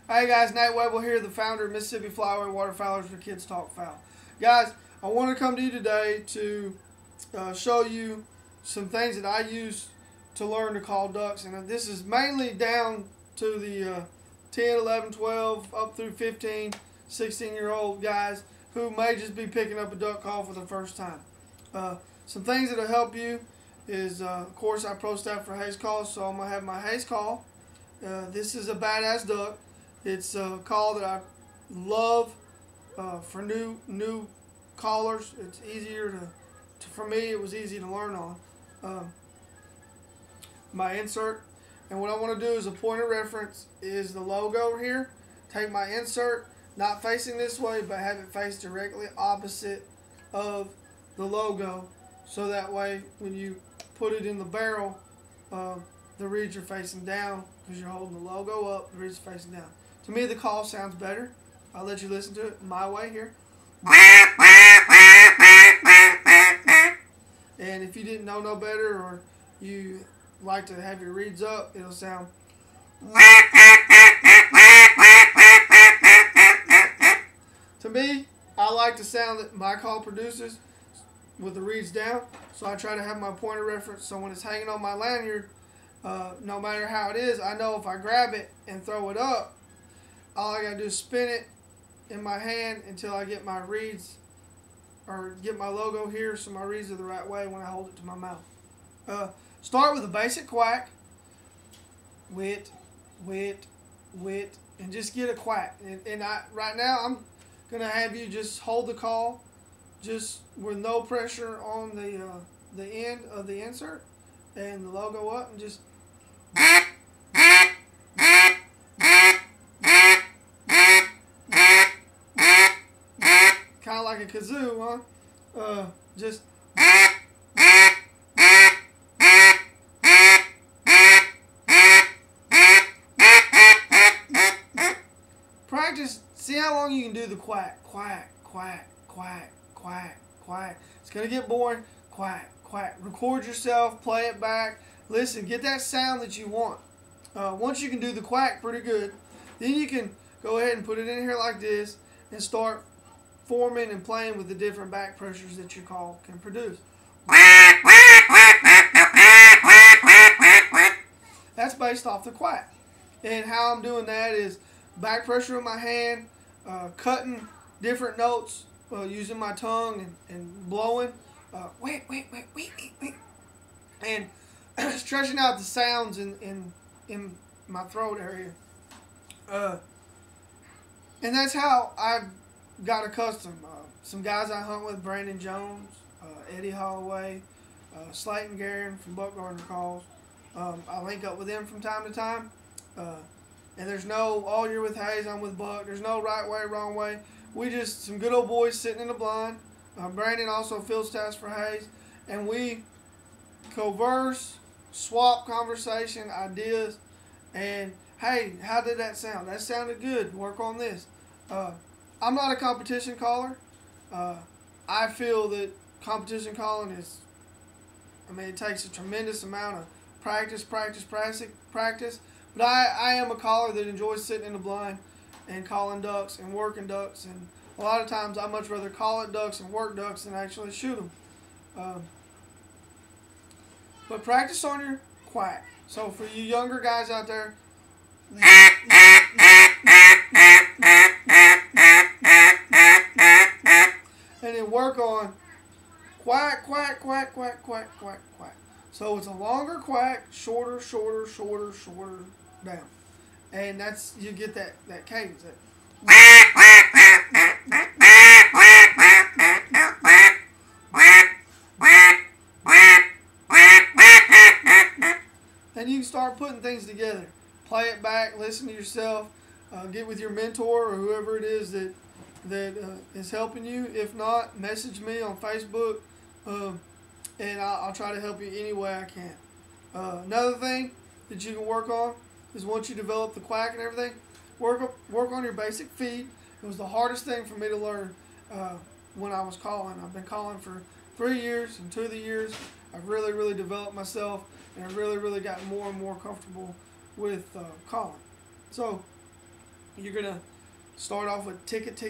Hey guys, Nate Webble here, the founder of Mississippi Flyway Waterfowlers where kids talk foul. Guys, I want to come to you today to show you some things that I use to learn to call ducks. And this is mainly down to the 10, 11, 12, up through 15, 16-year-old guys who may just be picking up a duck call for the first time. Some things that will help you is, of course, I pro staff for haze calls, so I'm going to have my haze call. This is a badass duck. It's a call that I love for new callers. It's easier for me, it was easy to learn on. My insert, and what I want to do is a point of reference is the logo here. Take my insert, not facing this way, but have it face directly opposite of the logo, so that way when you put it in the barrel, the reeds are facing down because you're holding the logo up, the reeds are facing down. To me, the call sounds better. I'll let you listen to it my way here. And if you didn't know no better, or you like to have your reeds up, it'll sound. To me, I like the sound that my call produces with the reeds down. So I try to have my point of reference, so when it's hanging on my lanyard, no matter how it is, I know if I grab it and throw it up, all I gotta do is spin it in my hand until I get my reeds, or get my logo here so my reeds are the right way when I hold it to my mouth. Start with a basic quack. Wit, and just get a quack. And right now I'm gonna have you just hold the call, just with no pressure on the end of the insert and the logo up, and just. Kind of like a kazoo, huh? Just. Practice. See how long you can do the quack, quack, quack, quack, quack, quack. It's gonna get boring. Quack, quack. Record yourself. Play it back. Listen. Get that sound that you want. Once you can do the quack pretty good, then you can go ahead and put it in here like this and start forming and playing with the different back pressures that your call can produce. That's based off the quack. And how I'm doing that is back pressure with my hand, cutting different notes using my tongue and blowing, and stretching out the sounds in my throat area. And that's how I've got accustomed. Some guys I hunt with, Brandon Jones, Eddie Holloway, Slayton Guerin from Buck Gardner Calls. I link up with them from time to time. And there's no, oh, you're with Hayes, I'm with Buck. There's no right way, wrong way. We just some good old boys sitting in the blind. Brandon also field staffs for Hayes. And we converse, swap conversation, ideas. And, hey, how did that sound? That sounded good. Work on this. I'm not a competition caller. I feel that competition calling is, it takes a tremendous amount of practice. But I am a caller that enjoys sitting in the blind and calling ducks and working ducks. And a lot of times I much rather call it ducks and work ducks than actually shoot them. But practice on your quack. So for you younger guys out there, and then work on quack, quack, quack, quack, quack, quack, quack. So it's a longer quack, shorter down. And that's, you get that cadence. And you can start putting things together. Play it back, listen to yourself, get with your mentor or whoever it is that is helping you. If not, message me on Facebook, and I'll try to help you any way I can. Another thing that you can work on is, once you develop the quack and everything, work on your basic feed. It was the hardest thing for me to learn when I was calling. I've been calling for 3 years, and 2 of the years I've really developed myself, and I've really gotten more and more comfortable with calling. So you're gonna start off with tick it,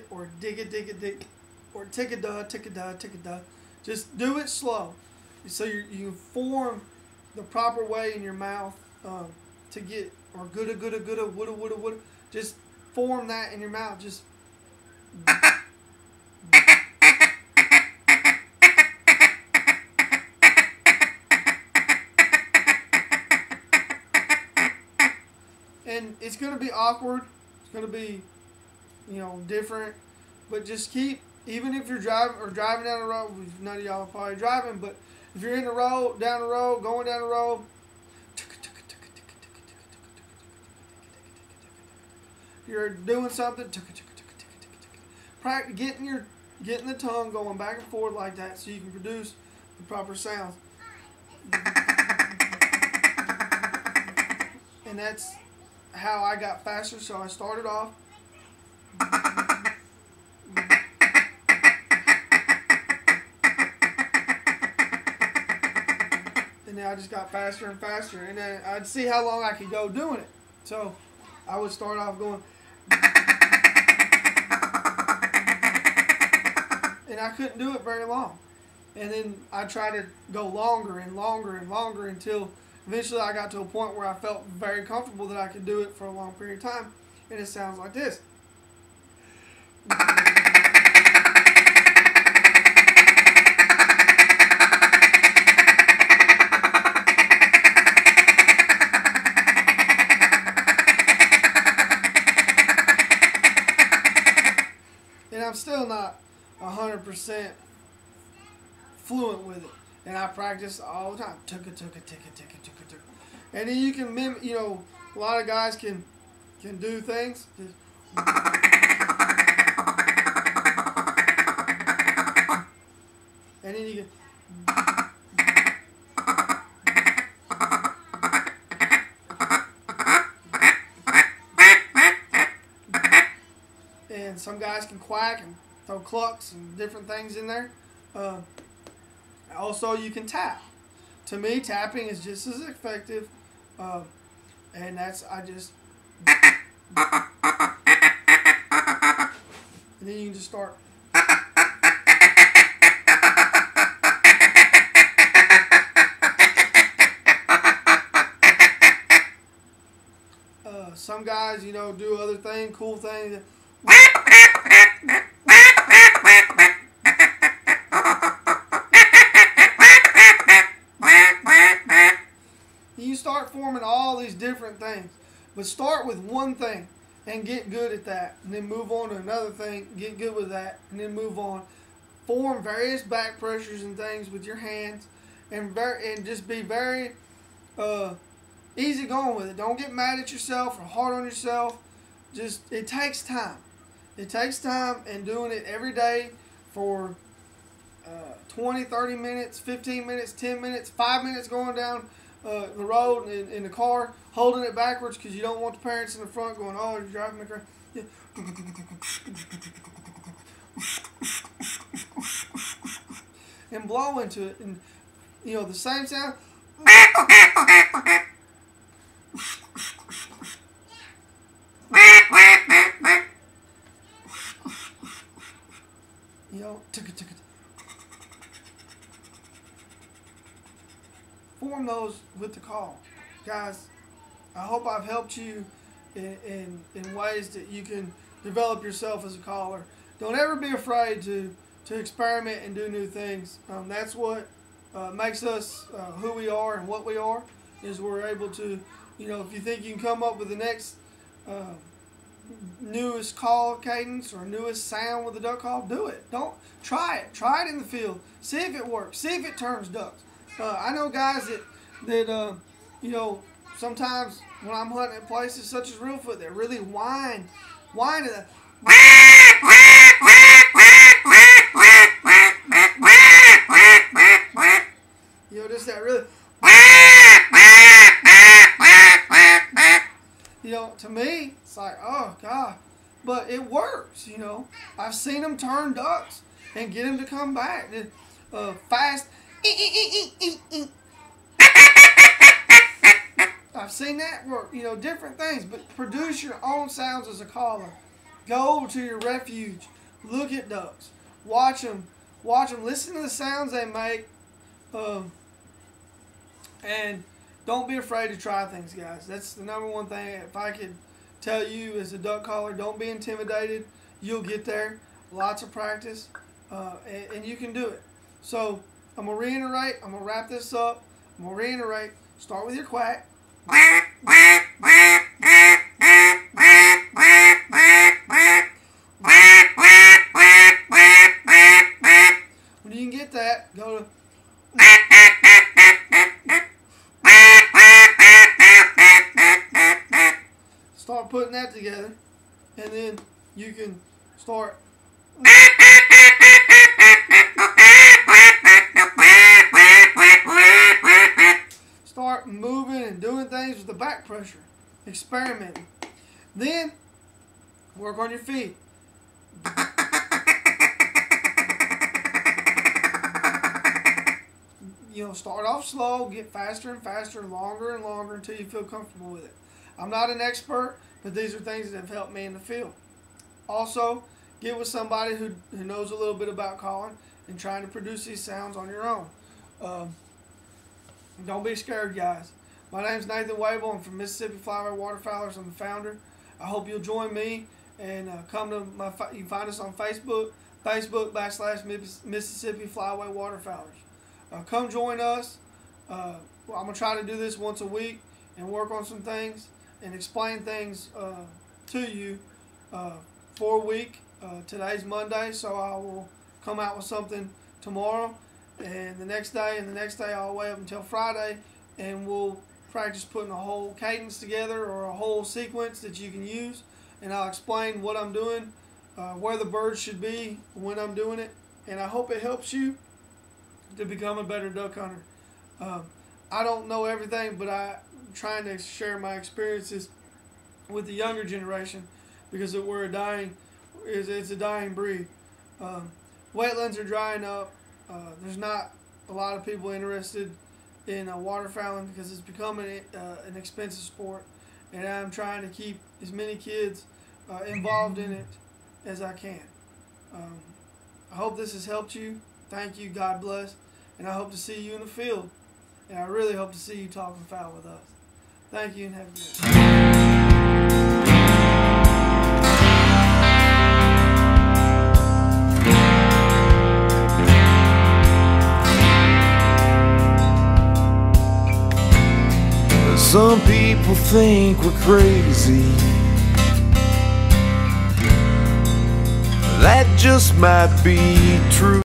or dig it, or tick a duh, tick a duh, tick a duh. Just do it slow, so you form the proper way in your mouth to get, or gooda, woulda. Just form that in your mouth. Just and it's gonna be awkward. It's gonna be, different, but just keep. Even if you're driving down the road, none of y'all are probably driving, but if you're in the road, going down the road, you're doing something, practice getting the tongue going back and forth like that, so you can produce the proper sounds. And that's how I got faster. So I started off. And then I just got faster and faster. And then I'd see how long I could go doing it. So I would start off going. And I couldn't do it very long. And then I tried to go longer and longer and longer until eventually I got to a point where I felt very comfortable that I could do it for a long period of time. And it sounds like this. And I'm still not 100% fluent with it. And I practice all the time. Tuka. And then you can mimic, a lot of guys can do things. And then you can. And some guys can quack and throw clucks and different things in there. Also, you can tap. To me, tapping is just as effective. And I just. And then you can just start. Some guys, do other things, cool things. You start forming all these different things, but start with one thing and get good at that, and then move on to another thing, get good with that, and then move on. Form various back pressures and things with your hands, and just be very easy going with it. Don't get mad at yourself or hard on yourself. It takes time. It takes time, and doing it every day for 20, 30 minutes, 15 minutes, 10 minutes, 5 minutes going down the road in the car, holding it backwards because you don't want the parents in the front going, "Oh, you're driving me crazy." Yeah. And blow into it, and the same sound. Form those with the call. Guys, I hope I've helped you in ways that you can develop yourself as a caller. Don't ever be afraid to experiment and do new things. That's what makes us who we are and what we are, is we're able to, if you think you can come up with the next newest call cadence or newest sound with a duck call, do it. Don't try it. Try it in the field. See if it works. See if it turns ducks. I know guys that sometimes when I'm hunting at places such as Reelfoot, they really whine to the just that really. To me, it's like, oh God, but it works. I've seen them turn ducks and get them to come back fast. I I've seen that work. You know, different things. But produce your own sounds as a caller. Go over to your refuge. Look at ducks. Watch them. Listen to the sounds they make. And don't be afraid to try things, guys. That's the number one thing. If I could tell you as a duck caller, don't be intimidated. You'll get there. Lots of practice. And you can do it. So I'm going to reiterate. I'm going to wrap this up. I'm going to reiterate. Start with your quack. When you can get that, go to start putting that together, and then you can start moving and doing things with the back pressure, experimenting. Then work on your feet. You know, start off slow, get faster and faster, longer and longer until you feel comfortable with it. I'm not an expert, but these are things that have helped me in the field. Also, get with somebody who knows a little bit about calling and trying to produce these sounds on your own. Don't be scared, guys. My name's Nathan Wable. I'm from Mississippi Flyway Waterfowlers. I'm the founder. I hope you'll join me and come to you can find us on Facebook.com/Mississippi Flyway Waterfowlers. Come join us. I'm going to try to do this once a week and work on some things and explain things to you for a week. Today's Monday, so I will come out with something tomorrow and the next day all the way up until Friday, and we'll practice putting a whole cadence together or a whole sequence that you can use, and I'll explain what I'm doing, where the birds should be when I'm doing it, and I hope it helps you to become a better duck hunter. I don't know everything, but I'm trying to share my experiences with the younger generation because it's a dying breed. Wetlands are drying up. There's not a lot of people interested in waterfowling because it's becoming an expensive sport, and I'm trying to keep as many kids involved in it as I can. I hope this has helped you. Thank you. God bless. And I hope to see you in the field. And I really hope to see you talking fowl with us. Thank you and have a good day. Some people think we're crazy. That just might be true.